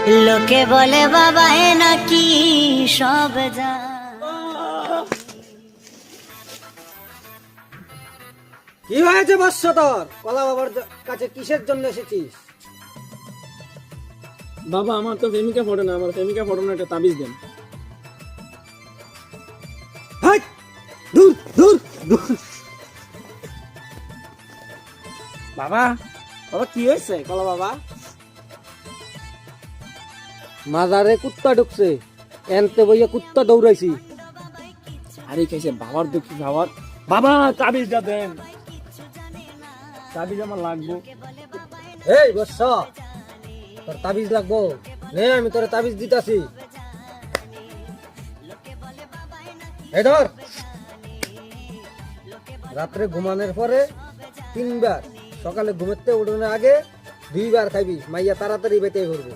লোকে বলে বাবা এ নাকি সব কি হয়েছে বৎস তোর? কলা বাবার কাছে কিসের জন্য এসেছিস? বাবা আমার তো প্রেমিকা ফটো না, আমার প্রেমিকা ফটো না, একটা তাবিজ দেন। হাই! দূর দূর দূর। বাবা বাবা কি হয়েছে কলা বাবা? মাজারে কুত্তা ঢুকছে, এনতে বইয়া কুত্তা দৌড়াইছি। আরে খাইছে বাবার দুঃখী বাবার। বাবা তাবিজটা দেন, তাবিজ আমার লাগবো। এই বৎস, তোর তাবিজ লাগবো? নে আমি তোর তাবিজ দিতাছি। এই ধর, রাত্রে ঘুমানোর পরে 3 বার, সকালে ঘুমেতে উঠোনের আগে 2 বার খাইবি, মাইয়া তাড়াতাড়ি বেঁচে ঘুরবে।